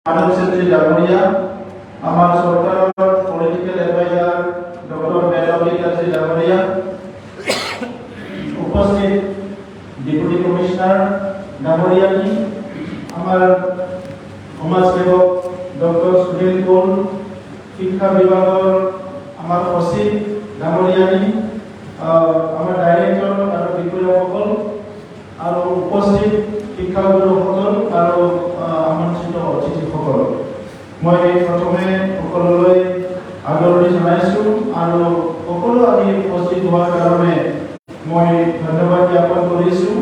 মানব সেত্রী ডাঙরিয়া, আমার সরকারের political adviser doctor মেধাবী কাজী ডাঙরিয়া, উপস্থিত ডেপুটি কমিশনার ডাঙরিয়ানি, আমার সমাজসেবক ডক্টর সুনীল কোল, শিক্ষা বিভাগের আমার সচিব ডাঙরিয়ানি, আমার ডাইরেক্টর আর বিষয়াসকল আর উপস্থিত শিক্ষাগুৰুসকল আৰু আমন্ত্ৰিত অতিথিসকল, মই প্ৰথমে সকলোলৈ আদৰণি জনাইছোঁ আৰু সকলো আমি উপস্থিত হোৱাৰ কাৰণে মই ধন্যবাদ জ্ঞাপন কৰিছোঁ।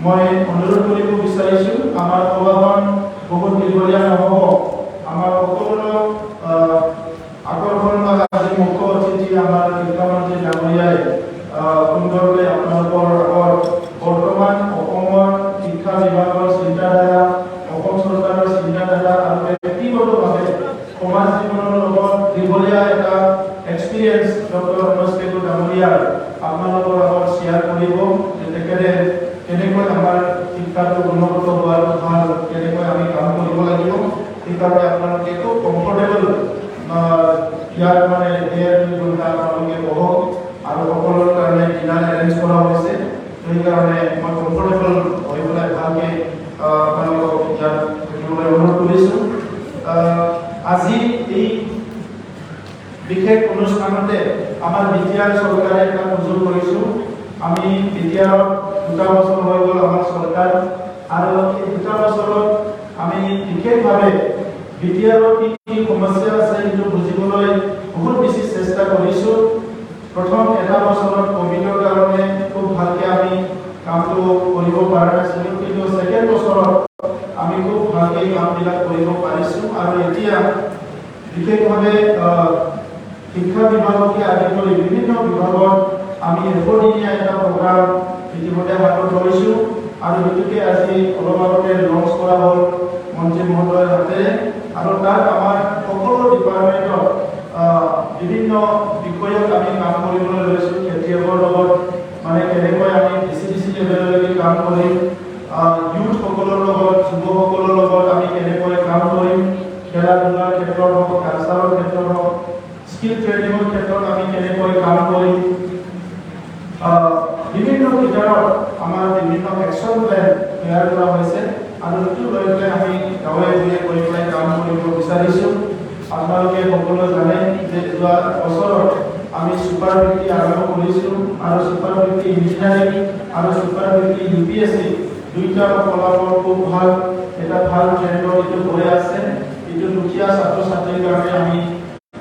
মই অনুৰোধ কৰিব বিচাৰিছোঁ আমাৰ সভাখন বহুত দীঘলীয়া নহ'ব। আমাৰ সকলোৰে আকৰ্ষণ আজি মুখ্য অতিথি আমাৰ শিক্ষামন্ত্ৰী ডাঙৰীয়াই সুন্দৰকৈ আপোনালোকৰ আগত বৰ্তমান অসমৰ শিক্ষা বিভাগৰ চিন্তাধাৰা, অসম চৰকাৰৰ চিন্তাধাৰা আৰু ব্যক্তিগতভাৱে সমাজ জীৱনৰ লগত দীঘলীয়া এটা এক্সপিৰিয়েঞ্চ ডক্টৰ অনুষ্কেতু ডাঙৰীয়াৰ আপোনালোকৰ আগত শ্বেয়াৰ কৰিব, যে তেখেতে কেনেকৈ আমাৰ শিক্ষাটো গুণগত হোৱাটো ভাল, কেনেকৈ আমি কাম কৰিব লাগিব। সেইকাৰণে আপোনালোকে খুব কমফৰ্টেবল ইয়াত মানে আপোনালোকে বহক আৰু সকলোৰ কাৰণে ডিনাৰ এৰেঞ্জ কৰা হৈছে। সেইকাৰণে মই কমফৰ্টেবল হৈ পেলাই ভালকৈ আপোনালোকক ইয়াত থাকিবলৈ অনুৰোধ কৰিছোঁ। আজি এই বিশেষ অনুষ্ঠানতে আমাৰ বিটিআৰ চৰকাৰে এটা সুযোগ কৰিছোঁ। আমি বিটিআৰত 2 বছৰ হৈ গ'ল আমাৰ চৰকাৰ, আৰু এই 2 বছৰত আমি বিশেষভাৱে বিটিআৰৰ কি কি সমস্যা আছে সেইটো বুজিবলৈ বহুত বেছি চেষ্টা কৰিছোঁ। প্ৰথম 1 বছৰত কোভিডৰ কাৰণে খুব ভালকৈ আমি কামটো কৰিব পৰা নাছিলোঁ, কিন্তু ছেকেণ্ড বছৰত আমি খুব ভালকৈ কামবিলাক কৰিব পাৰিছোঁ। আৰু এতিয়া বিশেষভাৱে শিক্ষা বিভাগকে আদি কৰি বিভিন্ন বিভাগত আমি 100 দিনীয়া এটা প্ৰগ্ৰাম ইতিমধ্যে হাতত লৈছোঁ, আৰু সেইটোকে আজি অলপ আগতে লঞ্চ কৰা হ'ল মন্ত্ৰী মহোদয়ৰ হাতেৰে। আৰু তাত আমাৰ সকলো ডিপাৰ্টমেণ্টত বিভিন্ন বিষয়ত আমি কাম কৰিবলৈ লৈছোঁ। খেতিয়কৰ লগত মানে কেনেকৈ আমি ডিচি লেভেললৈকে কাম কৰিম, ইউথসকলৰ লগত, যুৱকসকলৰ লগত আমি কেনেকৈ কাম কৰিম, খেলা ধূলাৰ ক্ষেত্ৰত হওক, কালচাৰৰ ক্ষেত্ৰত হওক, স্কিল ট্ৰেইনিঙৰ ক্ষেত্ৰত আমি কেনেকৈ কাম কৰিম, বিভিন্ন ক্ষেত্ৰত আমাৰ বিভিন্ন একশ্যন প্লেন তৈয়াৰ কৰা হৈছে। আৰু সেইটো লৈ পেলাই আমি গাঁৱে ভূঞে কৰি পেলাই কাম কৰিব বিচাৰিছোঁ। আপোনালোকে সকলোৱে জানে যে যোৱা বছৰত আমি ছুপাৰ বৃত্তি আৰম্ভ কৰিছোঁ, আৰু ছুপাৰ বৃত্তি ইঞ্জিনিয়াৰিং আৰু ছুপাৰ বৃত্তি UPSC দুইটা ফলাফল খুব ভাল, এটা ভাল ট্ৰেণ্ডত এইটো হৈ আছে। এইটো দুখীয়া ছাত্ৰ ছাত্ৰীৰ কাৰণে আমি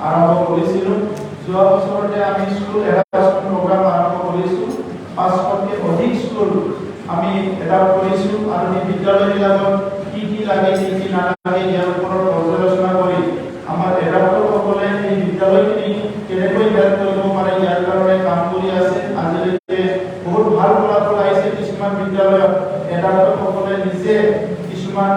আৰম্ভ কৰিছিলোঁ। যোৱা বছৰতে আমি স্কুল এডাপ্টেশ্যন প্ৰগ্ৰাম আৰম্ভ কৰিছোঁ। 500তকৈ অধিক স্কুল আমি এডাপ্ট কৰিছোঁ, আৰু এই বিদ্যালয়বিলাকত কি কি লাগে, কি কি নালাগে ইয়াৰ ওপৰত পৰ্যালোচনা কৰি আমাৰ এডাপ্টৰসকলে এই বিদ্যালয়খিনি কেনেকৈ হেল্প কৰিব পাৰে ইয়াৰ কাৰণে কাম কৰি আছে। আজিলৈকে বহুত ভাল ফলাফল আহিছে। কিছুমান বিদ্যালয়ত এডাপ্টৰসকলে নিজে কিছুমান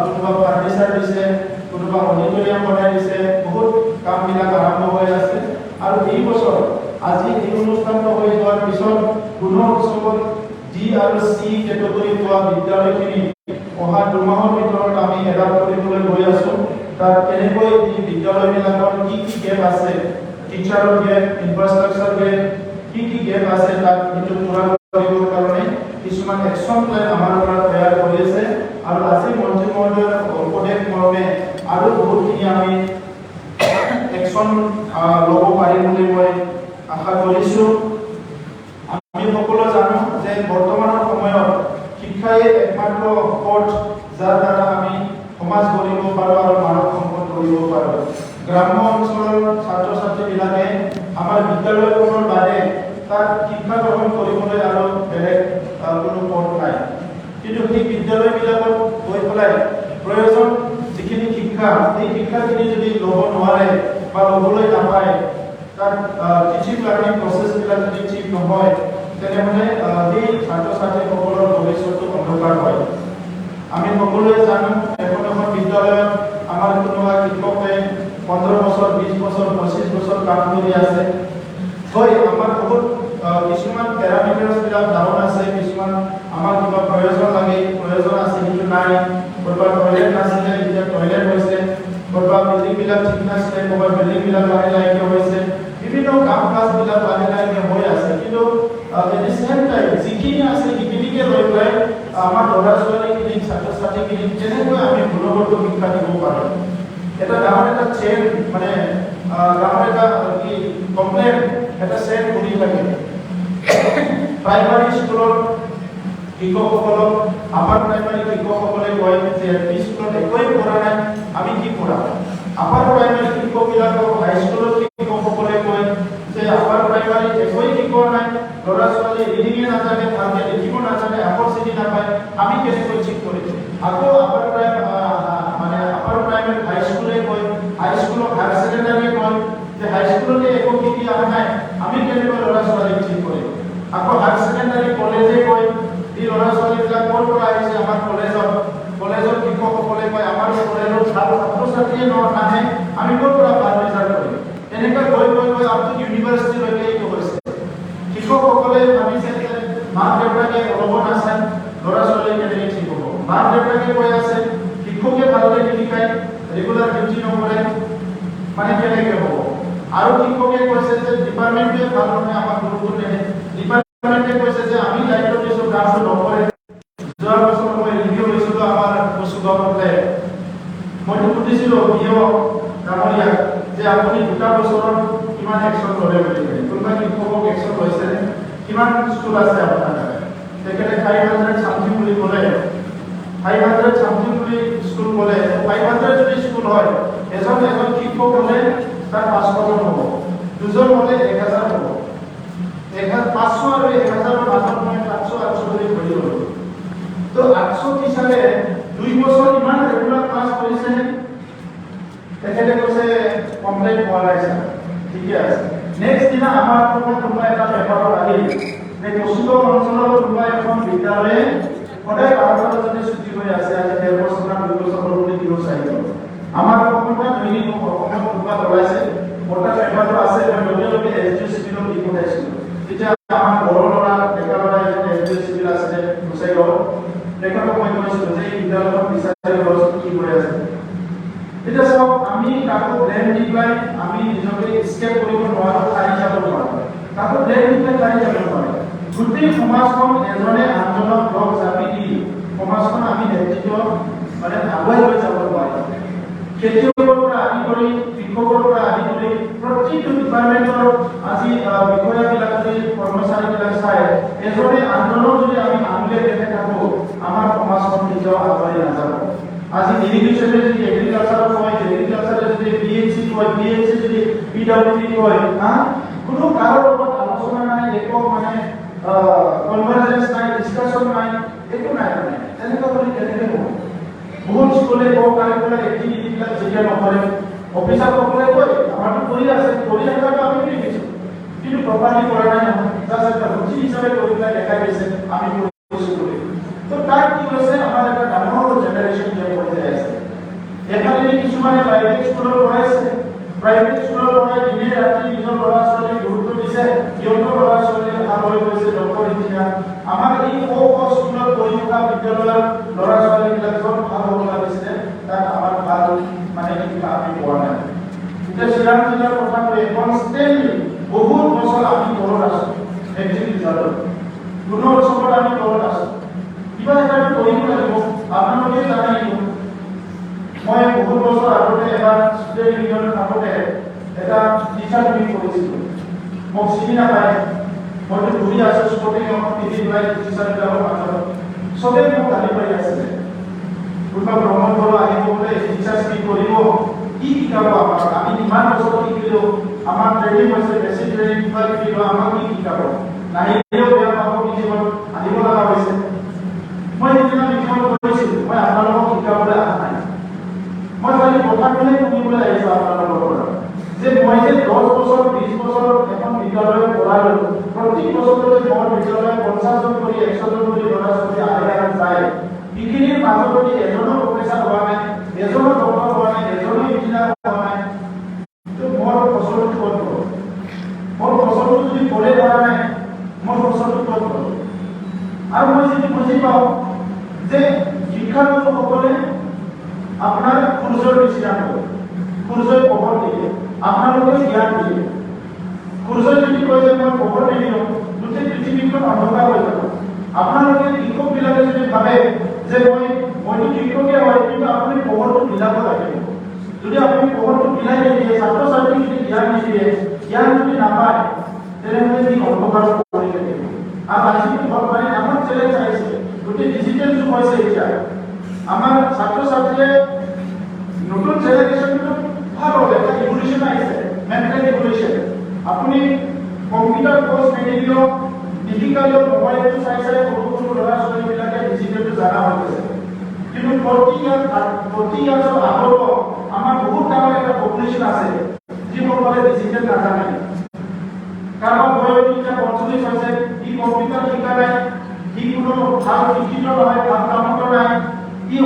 কোনোবা ফাৰ্নিচাৰ দিছে, কোনোবা অডিটৰিয়াম বনাই দিছে, বহুত কামবিলাক আৰম্ভ হৈ আছে। আৰু এই বছৰ আজি এই অনুষ্ঠানটো হৈ যোৱাৰ পিছত পুনৰ উৎসৱত D আৰু C কেটেগৰী পোৱা বিদ্যালয়খিনি অহা 2 মাহৰ ভিতৰত আমি এডাপ্ট কৰিবলৈ গৈ আছোঁ। তাত কেনেকৈ এই বিদ্যালয়বিলাকৰ কি কি গেপ আছে, টিচাৰৰ গেপ, ইনফ্ৰাষ্ট্ৰাকচাৰ গেপ, কি কি গেপ আছে, তাক সেইটো পূৰা কৰিবৰ কাৰণে কিছুমান একশ্যন প্লেন আমাৰ পৰা তৈয়াৰ কৰি আছে। আৰু আজি মন্ত্ৰী মহোদয়ৰ উপদেশ মৰ্মে আৰু বহুতখিনি আমি একশ্যন ল'ব পাৰিম বুলি মই আশা কৰিছোঁ। আমি সকলো জানো যে বৰ্তমানৰ সময়ত শিক্ষাই একমাত্ৰ পথ যাৰ দ্বাৰা আমি সমাজ গঢ়িব পাৰোঁ আৰু মানৱ সম্পদ গঢ়িব পাৰোঁ। গ্ৰাম্য অঞ্চলৰ ছাত্ৰ ছাত্ৰীবিলাকে আমাৰ বিদ্যালয়খনৰ বাদে তাত শিক্ষা গ্ৰহণ কৰিবলৈ আৰু বেলেগ কোনো পথ নাই, কিন্তু সেই বিদ্যালয়বিলাকত গৈ পেলাই প্ৰয়োজন যিখিনি শিক্ষা, সেই শিক্ষাখিনি যদি ল'ব নোৱাৰে বা ল'বলৈ নাপায়, তাত টিচিং লাৰ্ণিং প্ৰচেছবিলাক যদি ঠিক নহয়, তেনেহ'লে সেই ছাত্ৰ ছাত্ৰীসকলৰ ভৱিষ্যতটো অন্ধকাৰ হয়। আমি সকলোৱে জানো এখন বিদ্যালয়ত আমাৰ কোনোবা শিক্ষকে 15 বছৰ, 20 বছৰ, 25 বছৰ কাম কৰি আছে। হয়, আমাৰ বহুত কিছুমান পেৰামিটাৰ্ছবিলাক ডাউন আছে, কিছুমান আমাৰ কিবা প্ৰয়োজন লাগে, প্ৰয়োজন আছে কিন্তু নাই, ক'ৰবাত টয়লেট নাছিলে, এতিয়া টয়লেট হৈছে, ক'ৰবাত বিল্ডিংবিলাক লাহে লাহে হৈছে, বিভিন্ন কাম কাজবিলাক লাহে লাহে হৈ আছে, কিন্তু এট দ্য চেম টাইম যিখিনি আছে সেইখিনিকে লৈ পেলাই আমাৰ ল'ৰা ছোৱালীখিনিক ছাত্ৰ ছাত্ৰীখিনিক কেনেকৈ আমি গুণগত শিক্ষা দিব পাৰোঁ। এটা ডাঙৰ এটা চেইন মানে ডাঙৰ এটা কি কমপ্লেইন এটা চেইন কৰি থাকে। প্ৰাইমাৰী স্কুলৰ শিক্ষকসকলক আপাৰ প্ৰাইমাৰী শিক্ষকসকলে কয় যে এলপি স্কুলত একোৱেই কৰা নাই, আমি কি কৰা। আপাৰ প্ৰাইমাৰী শিক্ষকবিলাকক হাইস্কুলৰ শিক্ষকসকলে কয় যে আপাৰ প্ৰাইমাৰী একোৱেই শিকোৱা নাই, ল'ৰা ছোৱালী ৰিডিঙে নাজানে, ভালকে লিখিব নাজানে, আখৰ চিনি নাপায়, আমি কেনেকৈ ঠিক কৰিম। আকৌ আপাৰ প্ৰাইমাৰী হাইস্কুলে কয়, হাইস্কুলক হায়াৰ ছেকেণ্ডাৰীয়ে কয় যে হাইস্কুলতে একো শিকি অহা নাই, আমি কেনেকৈ ল'ৰা ছোৱালীক ঠিক কৰিম। আকৌ হায়াৰ ছেকেণ্ডাৰী কলেজে কয় এই ল'ৰা ছোৱালীবিলাক ক'ৰ পৰা আহিছে, আমাৰ কলেজৰ শিক্ষকসকলে কয় আমাৰ কলেজৰ ছাত্ৰ ছাত্ৰীয়ে নাহে, আমি ক'ৰ পৰা ভাল ৰিজাল্ট কৰিম। এনেকৈ গৈ আপ টু ইউনিভাৰ্চিটিলৈকে এইটো হৈছে। শিক্ষকসকলে ভাবিছে যে মাক দেউতাকে অলপ নাচায়, ল'ৰা ছোৱালী কেনেকৈ ঠিক হ'ব। মাক দেউতাকে কৈ আছে শিক্ষকে ভালকৈ নিশিকায়, ৰেগুলাৰ ডিউটি নকৰে, মানে কেনেকৈ হ'ব। আৰু শিক্ষকে কৈছে যে ডিপাৰ্টমেণ্টে ভাল নহয়, আমাক গুৰুত্ব নিদিয়ে। ডিপাৰ্টমেণ্টে কৈছে যে আমি দায়িত্ব দিছোঁ কামটো নকৰে। যোৱা বছৰ মই ৰিভিউ লৈছিলোঁ আমাৰ কচুগাঁৱতে, মইতো সুধিছিলোঁ বিঅ ডাঙৰীয়াক যে আপুনি 2টা বছৰত কিমান একশ্যন ল'লে বুলি কয়, কোনোবা শিক্ষকক একশ্যন লৈছে, কিমান স্কুল আছে আপোনাৰ তাত। তেখেতে 500 চামথিং বুলি ক'লে, 500 চামথিং বুলি স্কুল ক'লে। 500 যদি স্কুল হয়, এজন শিক্ষক হ'লে তাৰ 500 হ'ব, দুজন হ'লে 1000 হ'ব। 500 আৰু 1000 মাজত মই 700 বুলি ধৰি ল'লোঁ। তো 800 টিচাৰে 2 বছৰ ইমান ৰেগুলাৰ ক্লাছ কৰিছে, তেখেতে কৈছে কমপ্লেইন পোৱা নাই ছাৰ, ঠিকে আছে। নেক্সট দিনা আমাৰ কোনোবা এটা পেপাৰত আহিল যে কচুগাঁও অঞ্চলৰ কোনোবা এখন বিদ্যালয়ে সদায় 12টা বজাতে ছুটি হৈ আছে, আজি 1.5 বছৰ না 2 বছৰ হ'ল বুলি নিউজ আহিল। আমাৰ অসমত দৈনিক অসমত কোনোবা ওলাইছে, এটা পেপাৰটো আছে, মই লগে এছডিও চিভিলক দি পঠাইছিলোঁ। তেতিয়া আমাৰ বড়ো ল'ৰা ডেকা ল'ৰা এজন এছডিও চিভিল আছিলে গোসাইগাঁৱত, তেখেতক মই কৈছিলোঁ যে এই বিদ্যালয়খন বিচাৰি ল'ৰাছোৱালী কি কৰি আছে। এতিয়া চাওক, আমি কাকো ব্লেম দি পেলাই আমি নিজকে স্কেপ কৰিব নোৱাৰোঁ, সাৰি যাব নোৱাৰোঁ। কাকো ব্লেম দি পেলাই সাৰি যাব নোৱাৰোঁ। গোটেই সমাজখন এজনে আনজনক লগ জাপি দি সমাজখন আমি নেতৃত্ব মানে আগুৱাই লৈ যাব নোৱাৰোঁ। খেতিয়কৰ পৰা আদি কৰি শিক্ষকৰ পৰা আদি কৰি প্ৰতিটো ডিপাৰ্টমেণ্টৰ আজি বিষয়াবিলাক যদি কৰ্মচাৰীবিলাক চাই এজনে আনজনক যদি আমি আঙুলিয়াই দেখে থাকোঁ, আমাৰ সমাজখন কেতিয়াও আগুৱাই নাযাব। আজি ইৰিগেশ্যনে যদি এগ্ৰিকালচাৰত কয়, এগ্ৰিকালচাৰে যদি বিএইচি কয়, বিএইচি যদি পিডব্লিউডি কয়, কোনো কাৰো লগত আলোচনা নাই, একো মানে কনভাৰ্জেন্স নাই, ডিছকাশ্যন নাই, একো নাই। তেনেকুৱা বুলি কেনেকৈ হ'ব। বহুত স্কুলে কাৰিকুলাৰ এক্টিভিটিবিলাক যেতিয়া নকৰে, অফিচাৰসকলে কয় আমাৰতো কৰি আছে, কৰি থকাটো আমি দেখিছোঁ, কিন্তু প্ৰপাৰলি কৰা নাই নহয়, জাষ্ট এটা ৰুচি হিচাপে কৰি পেলাই দেখাই দিছে আমি কৰিছোঁ বুলি। তো তাত কি হৈছে, আমাৰ এটা ডাঙৰ জেনেৰেশ্যন যে হৈ যায় আছে। এফালে কিছুমানে প্ৰাইভেট স্কুলত পঢ়াইছে, প্ৰাইভেট স্কুলত পঢ়াই দিনে ৰাতি নিজৰ ল'ৰা ছোৱালীক গুৰুত্ব দিছে, সিহঁতৰ ল'ৰা ছোৱালীয়ে ভাল হৈ গৈছে ডক্টৰ ইঞ্জিনিয়াৰ। আমাৰ এই স্কুলত পঢ়ি থকা বিদ্যালয়ৰ ল'ৰা ছোৱালীবিলাক য'ত ভাল হ'ব লাগিছিলে তাত আমাৰ ভাল মানে শিক্ষা আমি পোৱা নাই। এতিয়া চিৰাং জিলাৰ কথা কৈ কনষ্টেণ্টলি বহুত বছৰ আমি তলত আছোঁ, মেট্ৰিক ৰিজাল্টত 15 বছৰত আমি তলত আছোঁ। কিবা এটা কৰিব লাগিব, আপোনালোকে জানে। মই বহুত বছৰ আগতে এবাৰ ষ্টুডেণ্ট ইউনিয়নত থাকোঁতে এটা টিচাৰ মিটিং কৰিছিলোঁ, মোক চিনি নাপায়, মইতো ঘূৰি আছোঁ স্পৰ্টিং এখন পিন্ধি পেলাই টিচাৰবিলাকৰ মাজত, চবেই মোক গালি পাৰি আছিলে। কোনোবা ভ্ৰমণ কৰিব আহিব বোলে, টিচাৰ্ছ কি কৰিব, কি শিকাব আমাক, আমি ইমান বছৰ শিকিলোঁ, আমাৰ ট্ৰেইনিং হৈছে, বেছিক ট্ৰেইনিং কিবা কিবি আমাক কি শিকাব, নাহিলেও বেয়া পাব, কিছুমান আহিব লগা হৈছে। মই সেইদিনা মিটিঙত কৈছিলোঁ, মই আপোনালোকক শিকাবলৈ অহা নাই, মই খালি কথাটোহে শুনিবলৈ আহিছোঁ আপোনালোকৰ পৰা, যে মই যে 10 বছৰ 20 বছৰ এখন বিদ্যালয়ত পঢ়ালোঁ, প্ৰতি বছৰতে মোৰ বিদ্যালয়ত 50 জন কৰি 100 জন কৰি ল'ৰা ছোৱালী আহে যায়, এইখিনিৰ মাজত যদি এজনো প্ৰফেচাৰ হোৱা নাই, এজনো ডক্টৰ হোৱা নাই, এজনো ইঞ্জিনিয়াৰ হোৱা নাই, তো মোৰ ফচলটো ক'ত হ'ব? মোৰ ফচলটো যদি পঢ়ে হোৱা নাই, মোৰ ফচলটো ক'ত হ'ব? আৰু মই যদি বুজি পাওঁ যে শিক্ষাগুৰুসকলে আপোনাৰ সূৰ্যৰ নিচিনা হয়, সূৰ্যই পোহৰ দিয়ে, আপোনালোকে জ্ঞান দিয়ে। সূৰ্যই যদি কয় যে মই পোহৰ নিদিওঁ, গোটেই পৃথিৱীখন অন্ধকাৰ হৈ যাব। আপোনালোকে শিক্ষকবিলাকে যদি ভাবে যে মইতো শিক্ষকে হয়, কিন্তু আপুনি পোহৰটো বিলাব লাগিব। যদি আপুনি পোহৰটো বিলাই নিদিয়ে, ছাত্ৰ ছাত্ৰীক যদি জ্ঞান নিদিয়ে, জ্ঞান যদি নাপায়, তেনেহ'লে সি অন্ধকাৰত পৰি থাকিব। আৰু আজি মানে আমাক চেলেঞ্জ আহিছে, গোটেই ডিজিটেল যুগ হৈছে এতিয়া। আমাৰ ছাত্ৰ ছাত্ৰীয়ে নতুন জেনেৰেশ্যনটো ভাল হ'ল, এটা ইভলিউশ্যন আহিছে, মেণ্টেল ইভলিউশ্যন। আপুনি কম্পিউটাৰ কোৰ্চ নিদিলেও ডিফিকাল্ট মোবাইলটো চাই সৰু সৰু ল'ৰা ছোৱালীবিলাকে ডিজিটেলটো জানা হৈ গৈছে। কিন্তু 40 ইয়াৰ্ছৰ আগতো আমাৰ বহুত ডাঙৰ এটা পপুলেশ্যন আছে যিসকলে ডিজিটেল নাজানে। কাৰোবাৰ বয়স এতিয়া 45 হৈছে, সি কম্পিউটাৰ শিকা নাই, সি কোনো ভাল শিক্ষিত নহয়, ভাল কামত নাই, সি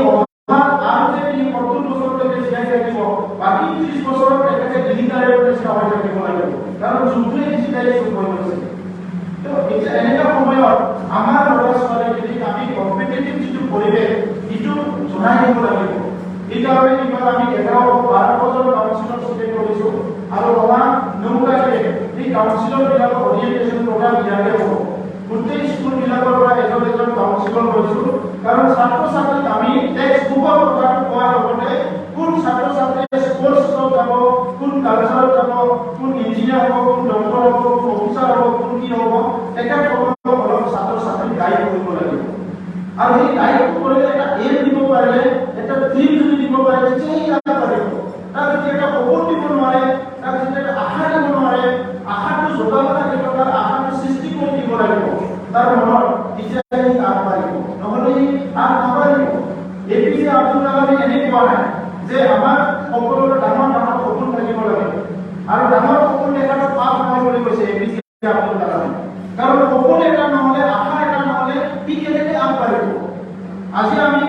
আৰু যে 70 বছৰলৈকে জীয়াই থাকিব, বাকী 30 বছৰত তেখেতে ডিজিটেলৰ নিচিনা হৈ থাকিব লাগিব, কাৰণ যুগটোৱে ডিজিটেলাইজ হৈ গৈছে। তো এতিয়া এনেকুৱা সময়ত আমাৰ ল'ৰা ছোৱালীক আমি কম্পিটিটিভ যিটো পৰিৱেশ সেইটো জনাই দিব লাগিব। এইকাৰণে এইবাৰ আমি 11-12 বছৰ কাউন্সিলৰ ষ্টুডেণ্ট কৰিছোঁ, আৰু অহা 9 তাৰিখে এই কাউন্সিলৰবিলাকৰ অৰিয়েণ্টেশ্যন প্ৰগ্ৰাম ইয়াতে হ'ব। গোটেই স্কুলবিলাকৰ পৰা এজন কাউন্সিলৰ লৈছোঁ, কাৰণ ছাত্ৰ ছাত্ৰীক আমি টেক্সট বুকৰ কথাটো কোৱাৰ লগতে কোন ছাত্ৰ ছাত্ৰীয়ে স্পৰ্টছত যাব, কোন কালচাৰত যাব, কোন ইঞ্জিনিয়াৰ হ'ব, কোন ডক্টৰ হ'ব, কোন অফিচাৰ হ'ব, কোন কি হ'ব, তেখেতসকলক অলপ ছাত্ৰ ছাত্ৰীক গাইড কৰিব লাগিব। আৰু সেই গাইডটো কৰিলে এটা এম দিব পাৰিলে, এটা ড্ৰিম যদি দিব পাৰে, তেতিয়াহে ইয়াত পাৰিব। তাক যদি এটা সপোন দিব নোৱাৰে, তাক যদি এটা আশা দিব নোৱাৰে, আশাটো যোগাব লাগিব, তাৰ আশাটো সৃষ্টি কৰি দিব লাগিব তাৰ মনত, তেতিয়াহে সি আগবাঢ়িব, নহ'লে সি আগবাঢ়িব। APJ আব্দুল কালামে এনে কোৱা নাই যে আমাৰ সকলোৰে ডাঙৰ ডাঙৰ সপোন থাকিব লাগে, আৰু ডাঙৰ সপোন দেখাটো পাপ নহয় বুলি কৈছে APJ আব্দুল কালামে। কাৰণ সপোন এটা নহ'লে, আশা এটা নহ'লে সি কেনেকৈ আগবাঢ়িব? আজি আমি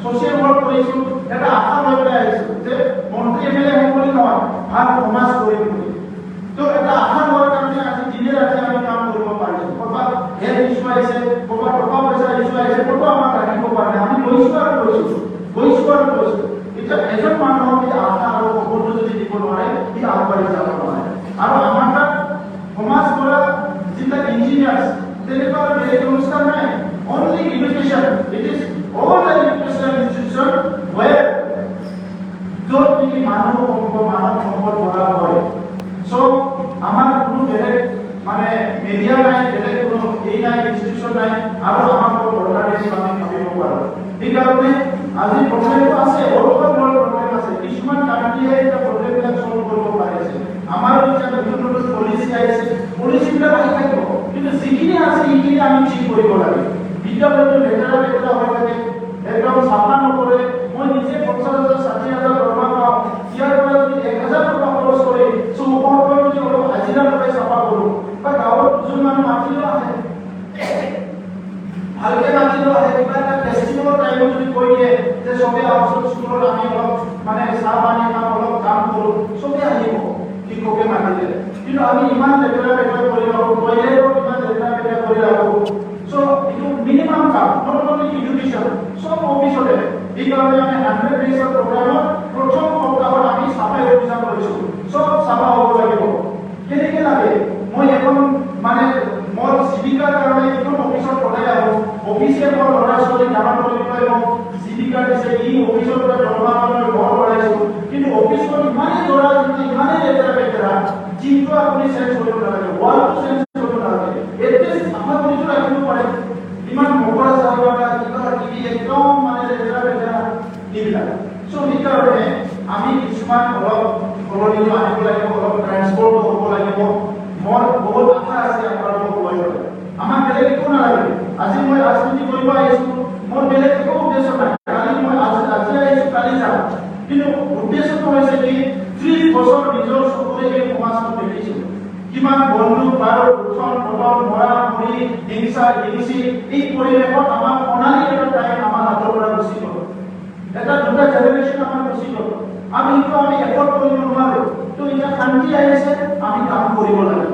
ছ'চিয়েল ৱৰ্ক কৰিছোঁ, এটা আশা লৈ পেলাই আহিছোঁ যে মন্ত্ৰী MLA হ'ম বুলি নহয়, ভাল সমাজ কৰিম বুলি। তো এটা আশা লোৱাৰ কাৰণে আজি দিনে ৰাতি আমি কাম কৰিব পাৰিছোঁ। ক'ৰবাত হেল্থ ইছ্যু আহিছে, ক'ৰবাত টকা পইচা ইছ্যু আহিছে, ক'তো আমাক ৰাখিব পৰা নাই, আমি গৈছোঁ আৰু গৈছোঁ। এতিয়া এজন মানুহক এই আশা আৰু সপোনটো যদি দিব নোৱাৰে, সি আগবাঢ়ি যাব নোৱাৰে। আৰু আমাৰ তাত সমাজ গঢ়া যিবিলাক ইঞ্জিনিয়াৰ্ছ, তেনেকুৱা বেলেগ অনুষ্ঠান নাই, only education. It is all the educational institution where য'ত নেকি মানৱ সম্পদ গঢ়া হয়। চ' আমাৰ কোনো বেলেগ মানে মিডিয়া নাই, বেলেগ কোনো এই নাই, ইনষ্টিটিউশ্যন নাই, আৰু আমাক অৰ্গানাইজেশ্যন আমি ভাবিব পাৰোঁ। সেইকাৰণে আজি প্ৰব্লেমটো আছে, অলপমান প্ৰব্লেম আছে। কিছুমান কাণ্ট্ৰিয়ে এতিয়া প্ৰব্লেমবিলাক চল্ভ কৰিব পাৰিছে। আমাৰ এতিয়া নতুন নতুন পলিচি আহিছে, পলিচিবিলাক আহি থাকিব, কিন্তু যিখিনি আছে সেইখিনি আমি ঠিক কৰিব লাগে। বিদ্যালয়টো লেতেৰা হৈ থাকে, একদম চাফা নকৰে। মই নিজে 50,000-60,000 দৰমহা পাওঁ, ইয়াৰ পৰা যদি 1,000 টকা খৰচ কৰি চৌহদলৈ যদি অলপ হাজিৰা লগাই চাফা কৰোঁ, বা গাঁৱত দুজন মানুহ মাতিলেও আহে, ভালকে মাতিলেও আহে, কিবা এটা ফেষ্টিভেলৰ টাইমত যদি কৈ দিয়ে যে চবে আহক স্কুলত, আমি অলপ মানে চাহ পানী খাম, অলপ কাম কৰোঁ, চবে আহিব শিক্ষকে মাতিলে। কিন্তু আমি ইমান লেতেৰা কৰি ৰাখোঁ, টয়লেটত ইমান লেতেৰা কৰি ৰাখোঁ। চ' এইটো মিনিমাম কাম, নট অনলি এডুকেশ্যন, চব অফিচতে। এইকাৰণে আমি 100 ডেজৰ প্ৰগ্ৰামত প্ৰথম সপ্তাহত আমি চাফাই অভিযান কৰিছোঁ। চব চাফা হ'ব লাগিব। কেনেকৈ লাগে? মই এখন মানে মোৰ জীৱিকাৰ কাৰণে এখন অফিচত সদায় আহোঁ, অফিচে মোৰ ল'ৰা ছোৱালীক ডাঙৰ কৰিবলৈ মোক জীৱিকা দিছে, ই অফিচৰ পৰা দৰমহা লৈ ঘৰ বনাইছোঁ, কিন্তু অফিচত ইমানেই ল'ৰা ইমানেই লেতেৰা, যিটো আপুনি চেঞ্জ কৰিব নালাগে, ৱালটো চেঞ্জ কৰিব নালাগে, এটলিষ্ট চাফা কৰিটো ৰাখিব পাৰে। ইমান মকৰা চাহিবা কিবা কিবি একদম মানে লেতেৰা এইবিলাক। চ' সেইকাৰণে আমি কিছুমান অলপ সলনি আনিব লাগিব, অলপ ট্ৰান্সপৰ্ট হ'ব লাগিব। মোৰ বহুত আশা আছে আপোনালোকক লৈ পেলাই। আমাক বেলেগ একো নালাগে। আজি মই ৰাজনীতি কৰিব আহিছোঁ, মোৰ বেলেগ একো উদ্দেশ্য নাই। কালি মই আজি আহিছোঁ, কালি যাম, কিন্তু উদ্দেশ্যটো হৈছে কি 30 বছৰ নিজৰ চকুৰে এই সমাজখন দেখিছোঁ। কিমান বন্ধুক বাৰ উঠন পতন, মৰা মৰি, হিংসা হিংসি, এই পৰিৱেশত আমাৰ সোণালী এটা টাইম আমাৰ হাতৰ পৰা গুচি গ'ল। এটা দুটা জেনেৰেশ্যন আমাৰ গুচি গ'ল। আমি এফৰ্ট কৰিব নোৱাৰোঁ। তো এতিয়া শান্তি আহিছে, আমি কাম কৰিব লাগে।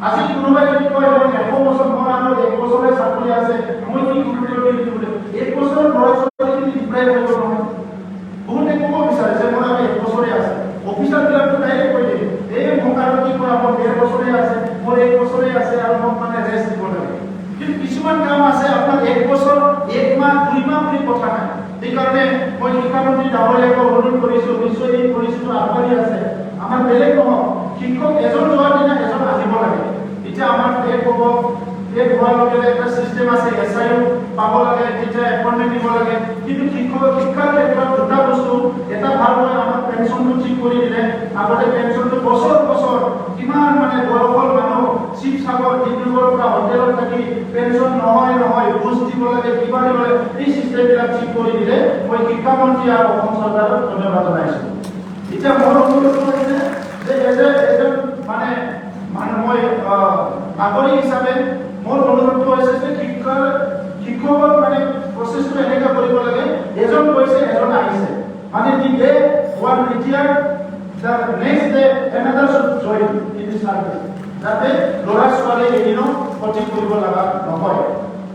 আজি কোনোবাই যদি কয় মই 100 বছৰ মোৰ আৰু 1 বছৰে চাকৰি আছে, মই কি কৰিব লাগিব? 1 বছৰৰ ল'ৰা ছোৱালীখিনি ডিপ্ৰাই কৰিব নহয়। বহুতে ক'ব বিচাৰে যে মোৰ আৰু 1 বছৰে আছে, কথা নাই। সেইকাৰণে মই শিক্ষামন্ত্ৰী ডাঙৰীয়াক অনুৰোধ কৰিছোঁ, নিশ্চয় এই পৰিস্থিতি আগবাঢ়ি আছে। আমাৰ বেলেগ নহওক, শিক্ষক এজন যোৱাৰ দিনা এজন আহিব লাগে। এতিয়া আমাৰ এক হ'ব, এক হোৱাৰ লগে লগে এটা চিষ্টেম আছে, SIO পাব লাগে, তেতিয়া এপইণ্টমেণ্ট দিব লাগে। কিন্তু শিক্ষাৰ ক্ষেত্ৰত দুটা বস্তু, এটা ভাল হয় আমাৰ পেঞ্চনটো ঠিক কৰি দিলে। আগতে পেঞ্চনটো বছৰ বছৰ কিমান মানে বয়সৰ মানুহ শিৱসাগৰ ডিব্ৰুগড়ৰ পৰা হোটেলত থাকি পেঞ্চন নহয় ঘোষ দিব লাগে, কিবা দিব লাগে, এই চিষ্টেমবিলাক ঠিক কৰি দিলে। মই শিক্ষামন্ত্ৰী আৰু অসম চৰকাৰক ধন্যবাদ জনাইছোঁ। এতিয়া মোৰ অনুৰোধ হৈছে যে এজন মানে মই নাগৰিক হিচাপে মোৰ অনুৰোধটো হৈছে যে শিক্ষকৰ মানে প্ৰচেছটো এনেকুৱা কৰিব লাগে, এজন গৈছে এজন আহিছে, মানে the day one retire the next day another should join in this service, যাতে ল'ৰা ছোৱালী এদিনো ক্ষতি কৰিব লগা নহয়।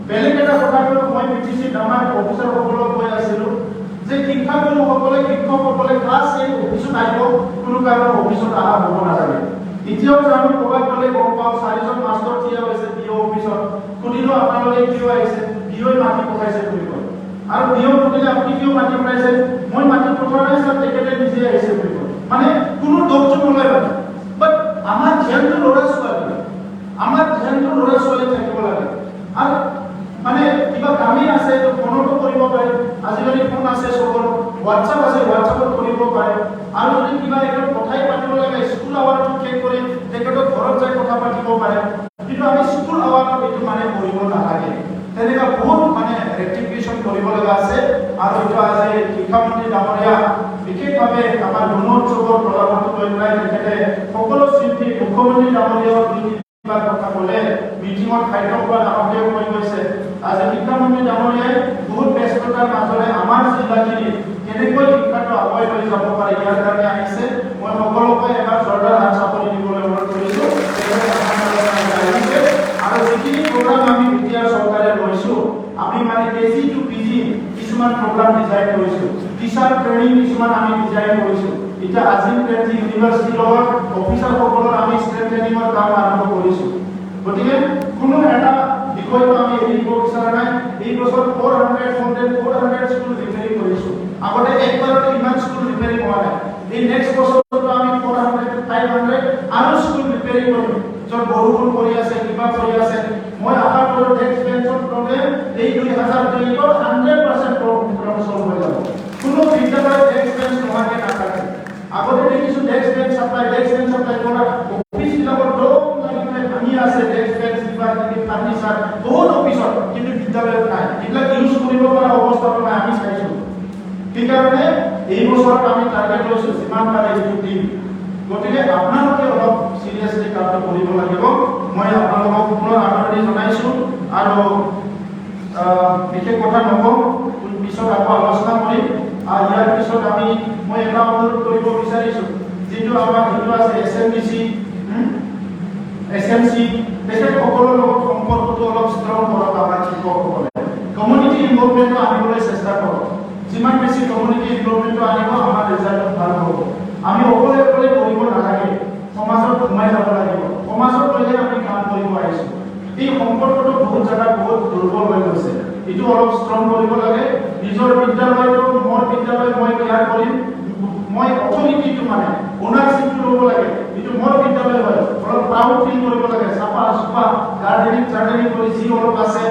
বেলেগ এটা কথা হ'ল, মই BTC আমাৰ অফিচাৰসকলক কৈ আছিলোঁ যে শিক্ষকসকলে ক্লাছ 8 অফিচত আহিব, কোনো কাৰণত অফিচত অহা হ'ব নালাগে। এতিয়াও আমি ক'ৰবাত গ'লে গম পাওঁ 4জন মাষ্টৰ থিয় হৈছে DO অফিচত, সুধিলোঁ আপোনালোকে কিয় আহিছে, DOই মাতি পঠাইছে বুলি কয়। আৰু DO সুধিলে আপুনি কিয় মাতি পঠাইছে, মই মাতি পঠোৱা নাই ছাৰ, তেখেতে নিজে আহিছে বুলি কয়। মানে কোনো দোষটো নলয় মানে। বাট আমাৰ ধ্যানটো ল'ৰা ছোৱালী থাকিব লাগে। আৰু মানে কিবা কামেই আছে তো ফোনতো কৰিব পাৰে, আজিকালি ফোন আছে চবৰ, হোৱাটছআপ আছে, হোৱাটছআপত কৰিব পাৰে। আৰু যদি কিবা একদম কথাই পাতিব লাগে, স্কুল আৱাৰটো চেক কৰি তেখেতক ঘৰত যাই কথা পাতিব পাৰে। কিন্তু আমি স্কুল আৱাৰত এইটো মানে কৰিব নালাগে। তেনেকুৱা বহুত মানে ৰেক্টিফিকেশ্যন কৰিব লগা আছে। আৰু এইটো আজি শিক্ষামন্ত্ৰী ডাঙৰীয়া বিশেষভাৱে আমাৰ গুণোৎসৱৰ প্ৰলাপনটো লৈ পেলাই তেখেতে সকলো স্মৃতি মুখ্যমন্ত্ৰী ডাঙৰীয়াৰ কথা ক'লে, মিটিঙত খাদ্য খোৱা ডাঙৰীয়াও কৈ গৈছে। আজি শিক্ষামন্ত্ৰী ডাঙৰীয়াই বহুত ব্যস্ততাৰ মাজৰে আমাৰ জিলাখিনি কেনেকৈ শিক্ষাটো আগুৱাই লৈ যাব পাৰে ইয়াৰ কাৰণে আহিছে। মই সকলোকে এবাৰ জোৰদাৰ হাত চাপৰি দিবলৈ অনুৰোধ কৰিছোঁ। আৰু যিখিনি প্ৰগ্ৰাম আমি এতিয়া চৰকাৰে লৈছোঁ, আমি মানে KG to PG কিছুমান প্ৰগ্ৰাম ডিজাইন কৰিছোঁ, টিচাৰ ট্ৰেইনিং কিছুমান আমি ডিজাইন কৰিছোঁ। এতিয়া আজিম প্ৰেমজী ইউনিভাৰ্চিটিৰ লগত অফিচাৰসকলৰ আমি ষ্ট্ৰেংথেনিঙৰ কাম আৰম্ভ কৰিছোঁ। গতিকে কোনো এটা বিষয়টো আমি এৰিব বিচৰা নাই। এই বছৰ 400 স্কুল ৰিপেয়াৰিং কৰিছোঁ। আগতে একবাৰতে ইমান স্কুল ৰিপেয়াৰিং হোৱা নাই। এই নেক্সট বছৰটো আমি 400-500 আৰু স্কুল ৰিপেয়াৰিং কৰিম। য'ত বৰষুণ পৰি আছে, কিবা কৰি আছে, মই আশা কৰোঁ ডেস্ক বেঞ্চৰ প্ৰব্লেম এই 2023 100% প্ৰব্লেম সলভ হৈ যাব। কোনো বিদ্যালয়ত ডেস্ক বেঞ্চ নোহোৱাকৈ নাথাকে। আগতে দেখিছোঁ ডেস্ক বেঞ্চ চাপ্লাই কৰা অফিচবিলাকত দম লাগি পেলাই ভাঙি আছে, ডেস্ক বেঞ্চ কিবা কিবি ফাৰ্নিচাৰ বহুত অফিচত, কিন্তু বিদ্যালয়ত নাই। এইবিলাক ইউজ কৰিব পৰা অৱস্থাটো নাই, আমি চাইছোঁ। সেইকাৰণে এই বছৰত আমি টাৰ্গেট লৈছোঁ যিমান পাৰে এইটো দিম। গতিকে আপোনালোকে অলপ চিৰিয়াছলি কামটো কৰিব লাগিব। মই আপোনালোকক পুনৰ আদৰণি জনাইছোঁ। আৰু বিশেষ কথা নকওঁ, পিছত আকৌ আলোচনা কৰিম। আৰু ইয়াৰ পিছত মই এটা অনুৰোধ কৰিব বিচাৰিছোঁ, যিটো আমাৰ সেইটো আছে SMDC, SMC, তেখেতসকলৰ লগত সম্পৰ্কটো অলপ ষ্ট্ৰং কৰক। আমাৰ শিক্ষকসকলে কমিউনিটি ইনভলভমেণ্টটো আনিবলৈ চেষ্টা কৰক। যিমান বেছি কমিউনিটি ইনভলভমেণ্টটো আনিব, আমাৰ ৰিজাল্ট ভাল হ'ব। আমি অকলে কৰিব নালাগে, সমাজত সোমাই যাব লাগিব। সমাজত লৈহে আমি কাম কৰিব আহিছোঁ। এই সম্পৰ্কটো বহুত জেগাত বহুত দুৰ্বল হৈ গৈছে, এইটো অলপ ষ্ট্ৰং কৰিব লাগে। নিজৰ বিদ্যালয়টো মোৰ বিদ্যালয়, মই কেয়াৰ কৰিম। মই অথৰিটিটো মানে অনাৰশ্বিপটো ল'ব লাগে, এইটো মোৰ বিদ্যালয় হয়, অলপ প্ৰাউড ফিল কৰিব লাগে। চাফা চুফা গাৰ্ডেনিং কৰি যি অলপ আছে